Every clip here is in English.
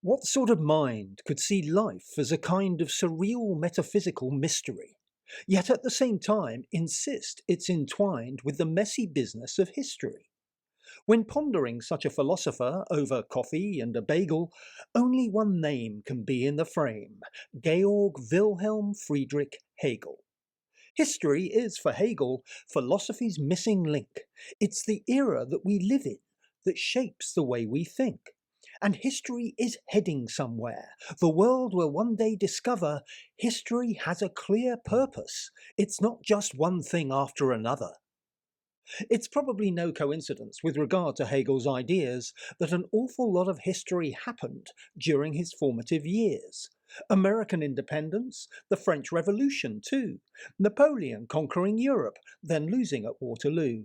What sort of mind could see life as a kind of surreal metaphysical mystery, yet at the same time insist it's entwined with the messy business of history? When pondering such a philosopher over coffee and a bagel, only one name can be in the frame: Georg Wilhelm Friedrich Hegel. History is, for Hegel, philosophy's missing link. It's the era that we live in that shapes the way we think. And history is heading somewhere. The world will one day discover history has a clear purpose. It's not just one thing after another. It's probably no coincidence, with regard to Hegel's ideas, that an awful lot of history happened during his formative years. American independence, the French Revolution too, Napoleon conquering Europe, then losing at Waterloo.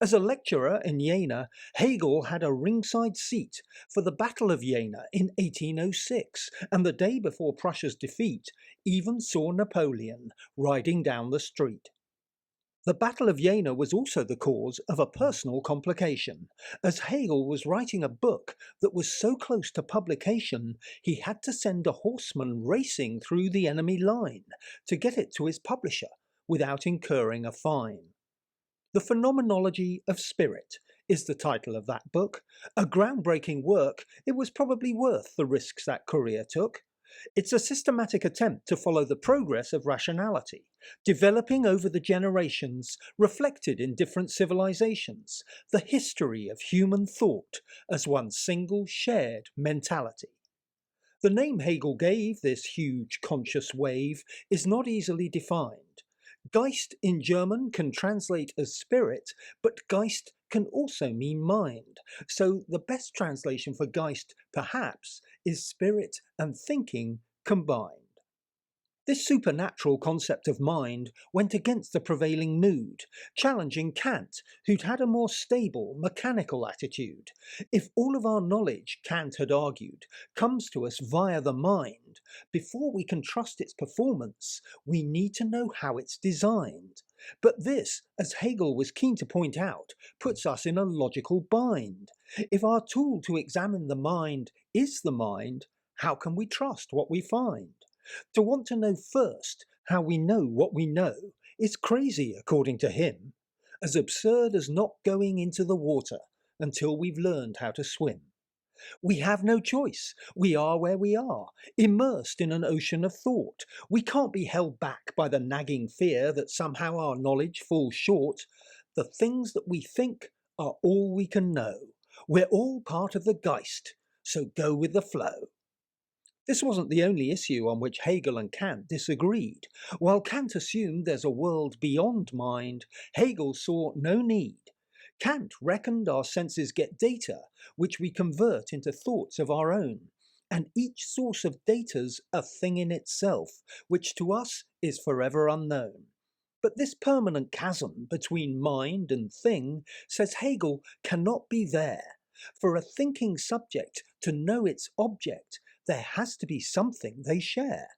As a lecturer in Jena, Hegel had a ringside seat for the Battle of Jena in 1806, and the day before Prussia's defeat even saw Napoleon riding down the street. The Battle of Jena was also the cause of a personal complication, as Hegel was writing a book that was so close to publication he had to send a horseman racing through the enemy line to get it to his publisher without incurring a fine. The Phenomenology of Spirit is the title of that book. A groundbreaking work, it was probably worth the risks that courier took. It's a systematic attempt to follow the progress of rationality, developing over the generations, reflected in different civilizations, the history of human thought as one single shared mentality. The name Hegel gave this huge conscious wave is not easily defined. Geist in German can translate as spirit, but Geist can also mean mind. So the best translation for Geist, perhaps, is spirit and thinking combined. This supernatural concept of mind went against the prevailing mood, challenging Kant, who'd had a more stable, mechanical attitude. If all of our knowledge, Kant had argued, comes to us via the mind, before we can trust its performance, we need to know how it's designed. But this, as Hegel was keen to point out, puts us in a logical bind. If our tool to examine the mind is the mind, how can we trust what we find? To want to know first how we know what we know is crazy, according to him, as absurd as not going into the water until we've learned how to swim. We have no choice. We are where we are, immersed in an ocean of thought. We can't be held back by the nagging fear that somehow our knowledge falls short. The things that we think are all we can know. We're all part of the Geist, so go with the flow. This wasn't the only issue on which Hegel and Kant disagreed. While Kant assumed there's a world beyond mind, Hegel saw no need. Kant reckoned our senses get data, which we convert into thoughts of our own, and each source of data's a thing in itself, which to us is forever unknown. But this permanent chasm between mind and thing, says Hegel, cannot be there. For a thinking subject to know its object, there has to be something they share.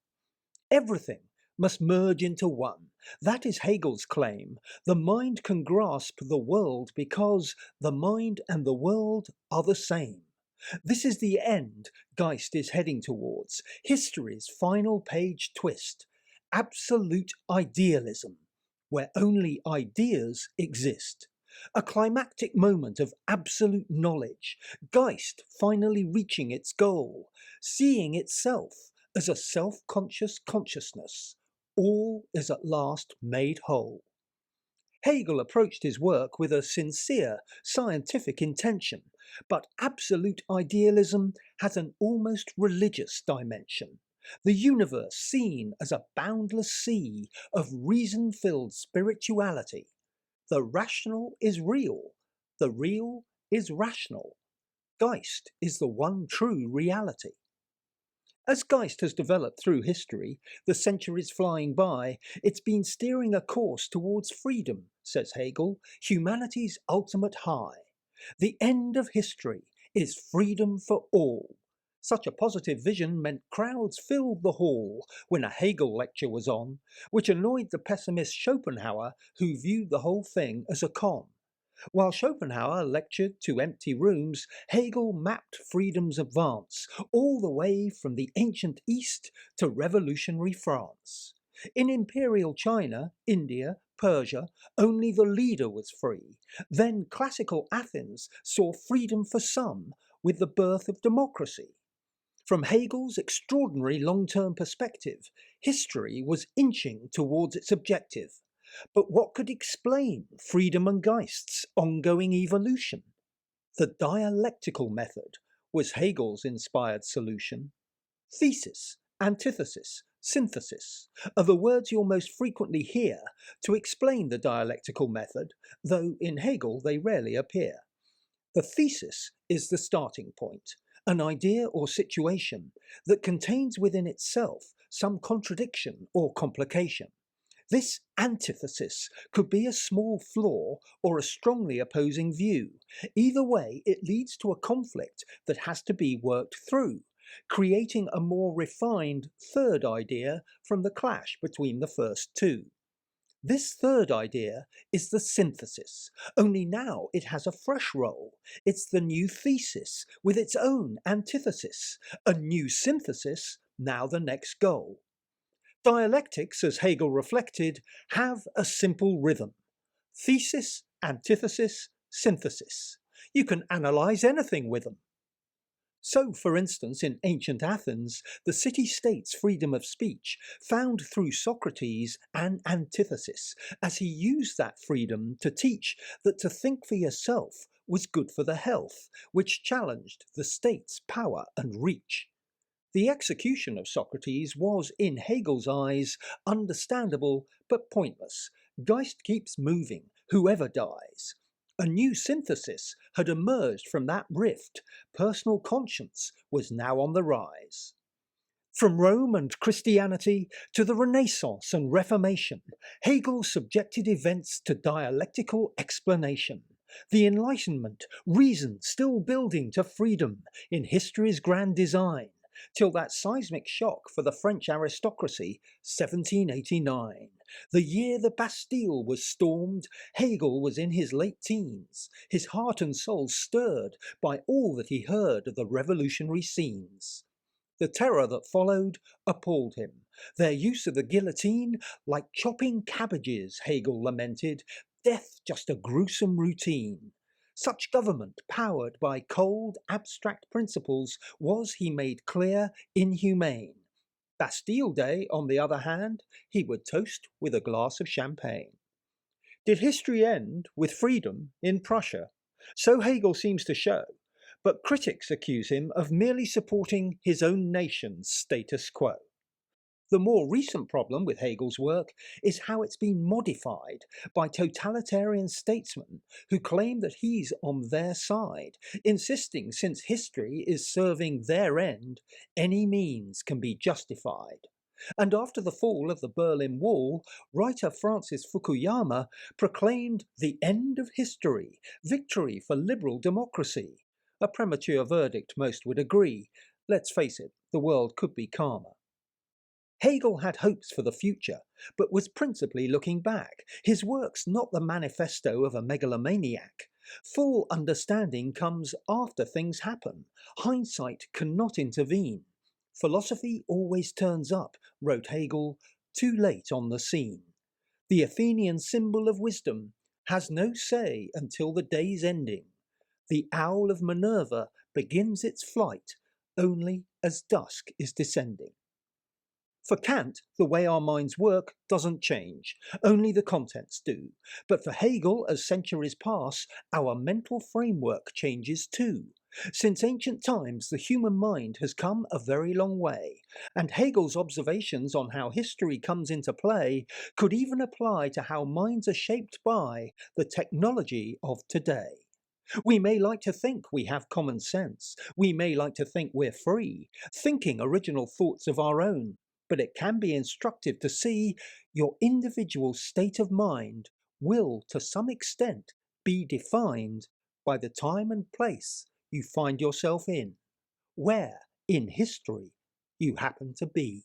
Everything must merge into one. That is Hegel's claim. The mind can grasp the world because the mind and the world are the same. This is the end Geist is heading towards, history's final page twist. Absolute idealism, where only ideas exist. A climactic moment of absolute knowledge, Geist finally reaching its goal, seeing itself as a self-conscious consciousness. All is at last made whole. Hegel approached his work with a sincere scientific intention, but absolute idealism has an almost religious dimension. The universe seen as a boundless sea of reason-filled spirituality. The rational is real, the real is rational. Geist is the one true reality. As Geist has developed through history, the centuries flying by, it's been steering a course towards freedom, says Hegel, humanity's ultimate high. The end of history is freedom for all. Such a positive vision meant crowds filled the hall when a Hegel lecture was on, which annoyed the pessimist Schopenhauer, who viewed the whole thing as a con. While Schopenhauer lectured to empty rooms, Hegel mapped freedom's advance all the way from the ancient East to revolutionary France. In imperial China, India, Persia, only the leader was free. Then classical Athens saw freedom for some with the birth of democracy. From Hegel's extraordinary long-term perspective, history was inching towards its objective. But what could explain Friedem and Geist's ongoing evolution? The dialectical method was Hegel's inspired solution. Thesis, antithesis, synthesis are the words you'll most frequently hear to explain the dialectical method, though in Hegel they rarely appear. The thesis is the starting point, an idea or situation that contains within itself some contradiction or complication. This antithesis could be a small flaw or a strongly opposing view. Either way, it leads to a conflict that has to be worked through, creating a more refined third idea from the clash between the first two. This third idea is the synthesis, only now it has a fresh role. It's the new thesis with its own antithesis, a new synthesis, now the next goal. Dialectics, as Hegel reflected, have a simple rhythm. Thesis, antithesis, synthesis. You can analyze anything with them. So, for instance, in ancient Athens, the city-state's freedom of speech found through Socrates an antithesis, as he used that freedom to teach that to think for yourself was good for the health, which challenged the state's power and reach. The execution of Socrates was, in Hegel's eyes, understandable but pointless. Geist keeps moving, whoever dies. A new synthesis had emerged from that rift. Personal conscience was now on the rise. From Rome and Christianity to the Renaissance and Reformation, Hegel subjected events to dialectical explanation. The Enlightenment, reason still building to freedom in history's grand design, till that seismic shock for the French aristocracy, 1789. The year the Bastille was stormed, Hegel was in his late teens, his heart and soul stirred by all that he heard of the revolutionary scenes. The terror that followed appalled him. Their use of the guillotine, like chopping cabbages, Hegel lamented, death just a gruesome routine. Such government, powered by cold, abstract principles, was, he made clear, inhumane. Bastille Day, on the other hand, he would toast with a glass of champagne. Did history end with freedom in Prussia? So Hegel seems to show, but critics accuse him of merely supporting his own nation's status quo. The more recent problem with Hegel's work is how it's been modified by totalitarian statesmen who claim that he's on their side, insisting since history is serving their end, any means can be justified. And after the fall of the Berlin Wall, writer Francis Fukuyama proclaimed the end of history, victory for liberal democracy. A premature verdict, most would agree. Let's face it, the world could be calmer. Hegel had hopes for the future, but was principally looking back. His work's not the manifesto of a megalomaniac. Full understanding comes after things happen. Hindsight cannot intervene. Philosophy always turns up, wrote Hegel, too late on the scene. The Athenian symbol of wisdom has no say until the day's ending. The owl of Minerva begins its flight only as dusk is descending. For Kant, the way our minds work doesn't change, only the contents do. But for Hegel, as centuries pass, our mental framework changes too. Since ancient times, the human mind has come a very long way, and Hegel's observations on how history comes into play could even apply to how minds are shaped by the technology of today. We may like to think we have common sense. We may like to think we're free, thinking original thoughts of our own. But it can be instructive to see your individual state of mind will, to some extent, be defined by the time and place you find yourself in, where, in history, you happen to be.